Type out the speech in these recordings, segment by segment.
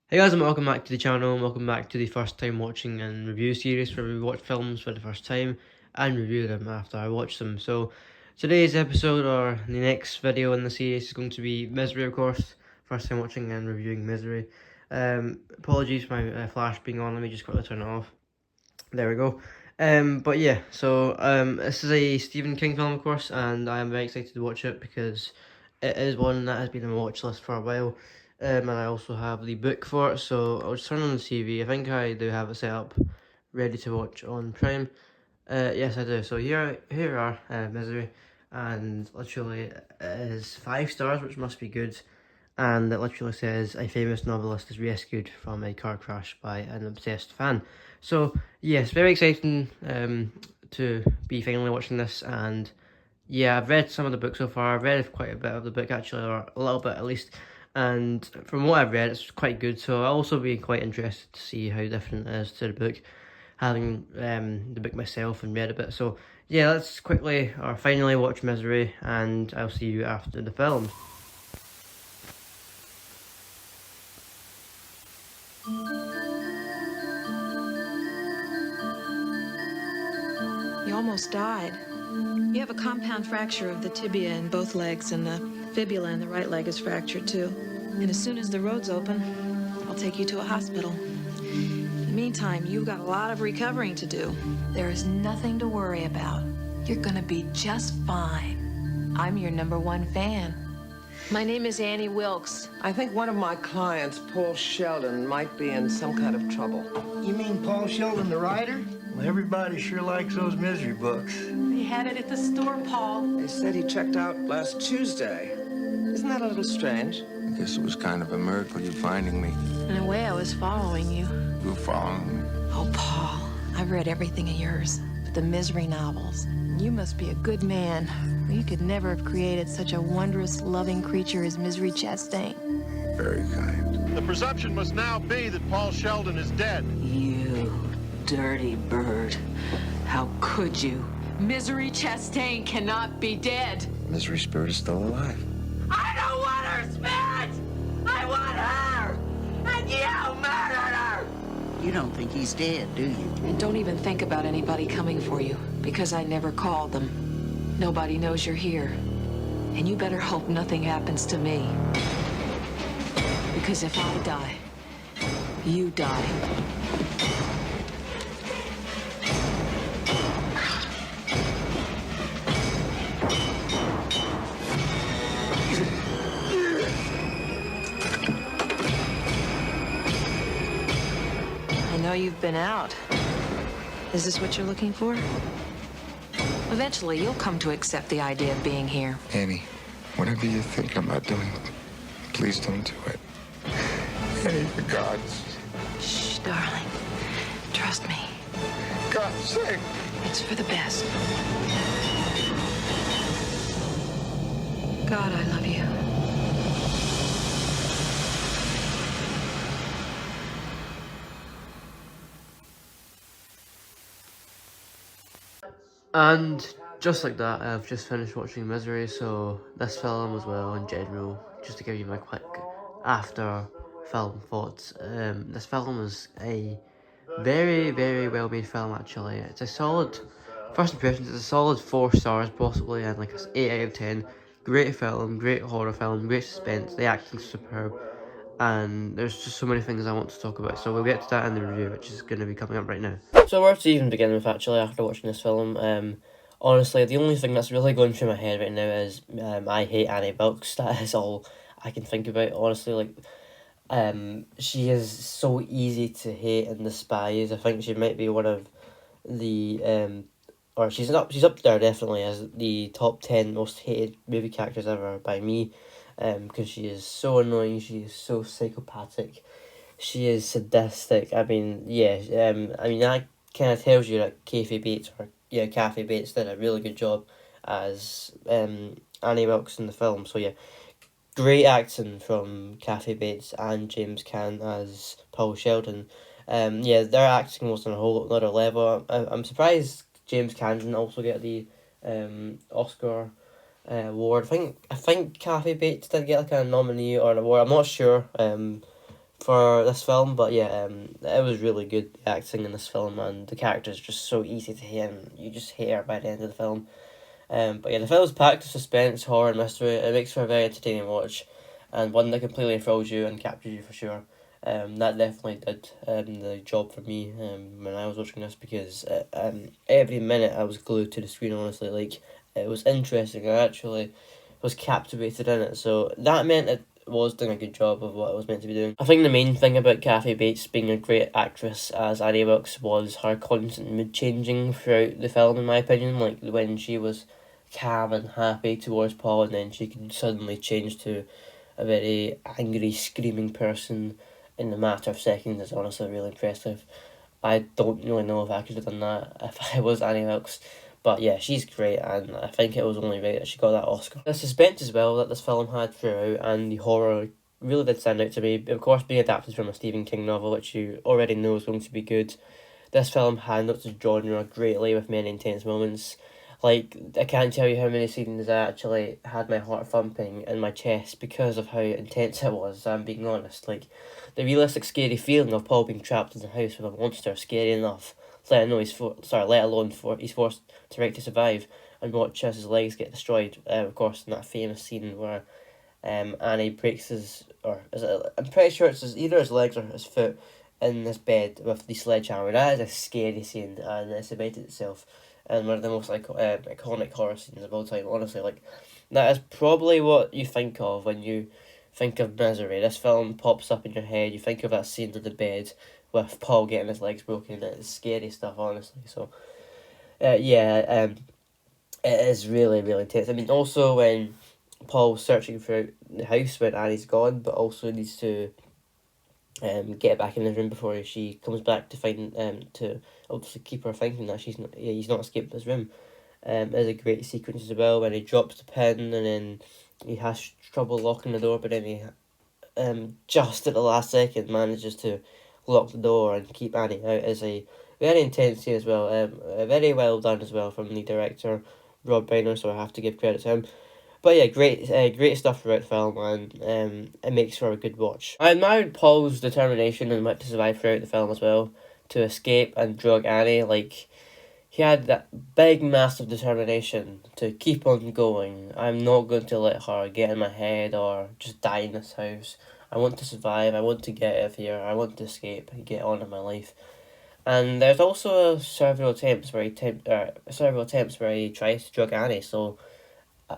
Hey guys, and welcome back to the channel, and welcome back to the first time watching and review series where we watch films for the first time and review them after I watch them. So today's episode, or the next video in the series, is going to be Misery, of course. First time watching and reviewing Misery. Apologies for my flash being on, let me just quickly turn it off. There we go. But yeah, so this is a Stephen King film, of course, and I am very excited to watch it because it is one that has been on my watch list for a while. And I also have the book for it, so I'll just turn on the TV. I think I do have it set up, ready to watch on Prime. Yes, I do. So here are Misery, and literally it is 5 stars, which must be good. And it literally says a famous novelist is rescued from a car crash by an obsessed fan. So yes, very exciting to be finally watching this. And yeah, I've read some of the book so far. I've read quite a bit of the book actually, or a little bit at least. And from what I've read, it's quite good. So I'll also be quite interested to see how different it is to the book, having the book myself and read a bit. So yeah, let's quickly or finally watch Misery, and I'll see you after the film. You almost died. You have a compound fracture of the tibia in both legs, and the fibula in the right leg is fractured too. And as soon as the road's open, I'll take you to a hospital. In the meantime, you've got a lot of recovering to do. There is nothing to worry about. You're gonna be just fine. I'm your #1 fan. My name is Annie Wilkes. I think one of my clients, Paul Sheldon, might be in some kind of trouble. You mean Paul Sheldon, the writer? Well, everybody sure likes those misery books. They had it at the store, Paul. They said he checked out last Tuesday. Isn't that a little strange? I guess it was kind of a miracle you finding me. In a way, I was following you. You were following me. Oh, Paul, I've read everything of yours, but the Misery novels. You must be a good man. You could never have created such a wondrous, loving creature as Misery Chastain. Very kind. The presumption must now be that Paul Sheldon is dead. You dirty bird. How could you? Misery Chastain cannot be dead. Misery Spirit is still alive. I don't want her spirit! I want her! And you murdered her! You don't think he's dead, do you? And don't even think about anybody coming for you, because I never called them. Nobody knows you're here. And you better hope nothing happens to me. Because if I die, you die. I know you've been out. Is this what you're looking for? Eventually, you'll come to accept the idea of being here. Annie, whatever you think about doing, please don't do it. Annie, for God's, Shh, darling. Trust me. God's sake. It's for the best. God, I love you. And just like that, I've just finished watching Misery, so this film as well in general, just to give you my quick after film thoughts. This film is a very, very well made film actually. It's a solid, first impressions, it's a solid 4 stars possibly, and like an 8 out of 10. Great film, great horror film, great suspense, the acting's superb. And there's just so many things I want to talk about, so we'll get to that in the review, which is going to be coming up right now. So where to even begin with actually after watching this film, honestly the only thing that's really going through my head right now is I hate Annie Wilkes. That is all I can think about, honestly. Like, she is so easy to hate and despise. I think she might be one of the or she's up there definitely as the top 10 most hated movie characters ever by me. Because she is so annoying, she is so psychopathic, she is sadistic. I mean, yeah, that kind of tells you that Kathy Bates did a really good job as Annie Wilkes in the film. So yeah, great acting from Kathy Bates and James Caan as Paul Sheldon. Yeah, their acting was on a whole other level. I'm surprised James Caan didn't also get the Oscar award. I think Kathy Bates did get like a nominee or an award. I'm not sure. for this film, but yeah, it was really good, the acting in this film, and the character is just so easy to hate, and you just hate her by the end of the film. But yeah, the film's packed with suspense, horror, and mystery. It makes for a very entertaining watch, and one that completely thrills you and captures you for sure. That definitely did the job for me when I was watching this, because every minute I was glued to the screen, honestly. Like, it was interesting. I actually was captivated in it, so that meant it was doing a good job of what it was meant to be doing. I think the main thing about Kathy Bates being a great actress as Annie Wilkes was her constant mood changing throughout the film, in my opinion. Like, when she was calm and happy towards Paul, and then she could suddenly change to a very angry, screaming person in the matter of seconds is honestly really impressive. I don't really know if I could have done that if I was Annie Wilkes. But yeah, she's great, and I think it was only right that she got that Oscar. The suspense as well that this film had throughout, and the horror really did stand out to me. Of course, being adapted from a Stephen King novel, which you already know is going to be good, this film handles the genre greatly with many intense moments. Like, I can't tell you how many scenes I actually had my heart thumping in my chest because of how intense it was, I'm being honest. Like, the realistic scary feeling of Paul being trapped in the house with a monster, scary enough, let alone he's forced to right to survive, and watch as his legs get destroyed. Of course, in that famous scene where Annie breaks I'm pretty sure it's either his legs or his foot in this bed with the sledgehammer. That is a scary scene, and it's cemented itself and one of the most iconic horror scenes of all time. Honestly, like, that is probably what you think of when you think of Misery. This film pops up in your head. You think of that scene in the bed with Paul getting his legs broken. It's scary stuff, honestly. So, it is really, really intense. I mean, also when Paul's searching for the house when Annie's gone, but also needs to get back in the room before she comes back to find to obviously keep her thinking that he's not escaped this room. Is a great sequence as well when he drops the pin and then he has trouble locking the door, but then he just at the last second manages to lock the door and keep Annie out. Is a very intense scene as well. Very well done as well from the director Rob Reiner, so I have to give credit to him. But yeah, great stuff throughout the film, and it makes for a good watch. I admired Paul's determination and wit to survive throughout the film as well, to escape and drug Annie. Like, he had that big, massive determination to keep on going. I'm not going to let her get in my head or just die in this house. I want to survive. I want to get out of here. I want to escape and get on in my life. And there's also several attempts where he tries to drug Annie. So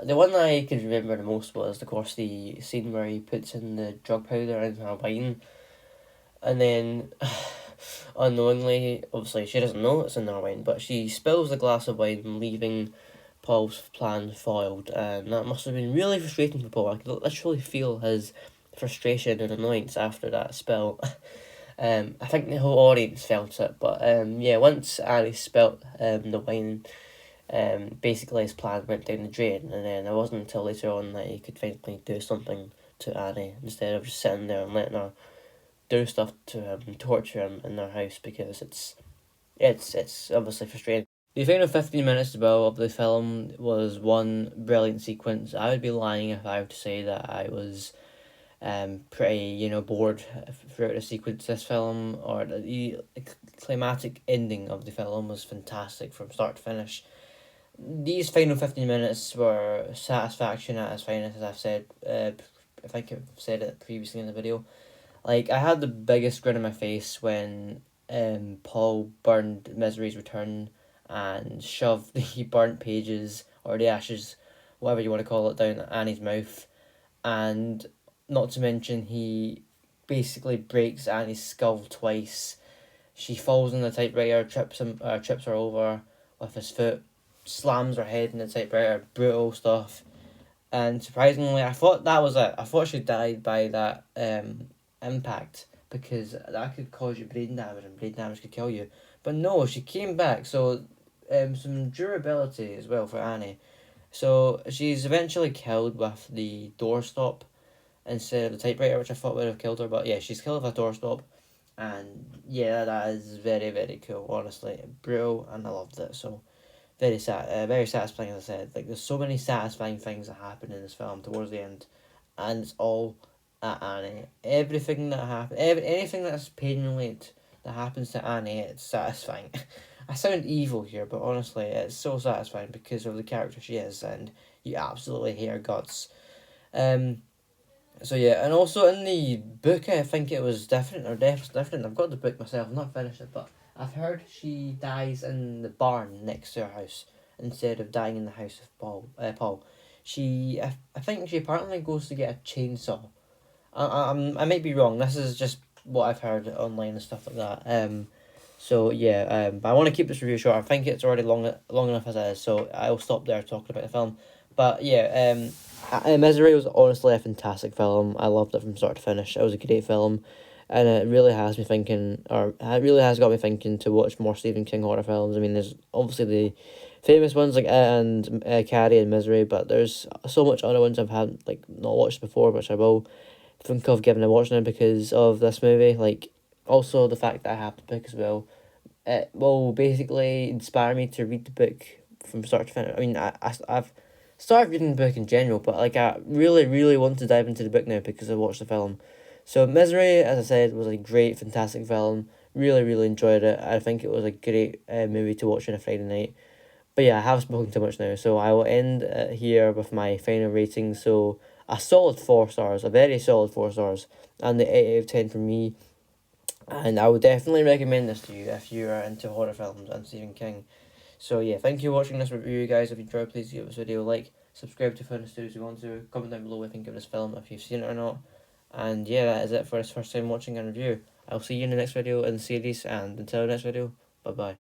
the one I could remember the most was, of course, the scene where he puts in the drug powder in her wine, and then unknowingly, obviously she doesn't know it's in her wine, but she spills the glass of wine, leaving Paul's plan foiled, and that must have been really frustrating for Paul. I could literally feel his frustration and annoyance after that spill. I think the whole audience felt it, but yeah, once Annie spilt the wine, basically his plan went down the drain, and then it wasn't until later on that he could finally do something to Annie instead of just sitting there and letting her do stuff to him, torture him in their house, because it's obviously frustrating. The final 15 minutes as well of the film was one brilliant sequence. I would be lying if I were to say that I was pretty bored throughout the sequence. This film, or the climatic ending of the film, was fantastic from start to finish. These final 15 minutes were satisfaction at its finest, as I've said. I think I've said it previously in the video. Like, I had the biggest grin on my face when Paul burned Misery's Return and shoved the burnt pages, or the ashes, whatever you want to call it, down Annie's mouth. And not to mention, he basically breaks Annie's skull twice. She falls on the typewriter, trips her over with his foot, slams her head in the typewriter. Brutal stuff. And surprisingly, I thought that was it. I thought she died by that impact, because that could cause you brain damage, and brain damage could kill you. But no, she came back, so some durability as well for Annie. So she's eventually killed with the doorstop instead of the typewriter, which I thought would have killed her. But yeah, she's killed with a doorstop, and yeah, that is very, very cool. Honestly, brutal, and I loved it. So very satisfying, as I said. Like, there's so many satisfying things that happen in this film towards the end, and it's all at Annie. Everything that happens, anything that's pain related that happens to Annie, it's satisfying. I sound evil here, but honestly, it's so satisfying because of the character she is, and you absolutely hate her guts. So yeah, and also in the book, I think it was different, or different. I've got the book myself, I've not finished it, but I've heard she dies in the barn next to her house instead of dying in the house of Paul. I think she apparently goes to get a chainsaw. I might be wrong. This is just what I've heard online and stuff like that. So yeah. But I want to keep this review short. I think it's already long enough as it is. So I'll stop there talking about the film. But yeah. Misery was honestly a fantastic film. I loved it from start to finish. It was a great film, and it really has me thinking, or it really has got me thinking to watch more Stephen King horror films. I mean, there's obviously the famous ones like Carrie and Misery, but there's so much other ones I've had not watched before, which I will think of giving a watch now because of this movie. Like, also the fact that I have the book as well, it will basically inspire me to read the book from start to finish. I mean, I've started reading the book in general, but I really, really want to dive into the book now because I watched the film. So Misery, as I said, was a great, fantastic film. Really, really enjoyed it. I think it was a great movie to watch on a Friday night. But yeah, I have spoken too much now, so I will end here with my final rating. So a solid 4 stars, a very solid 4 stars, and the 8 out of 10 from me. And I would definitely recommend this to you if you are into horror films and Stephen King. So yeah, thank you for watching this review, guys. If you enjoyed, please give this video a like, subscribe to Furnace Studios if you want to, comment down below what you think of this film, if you've seen it or not. And yeah, that is it for this first time watching and review. I'll see you in the next video in the series, and until the next video, bye bye.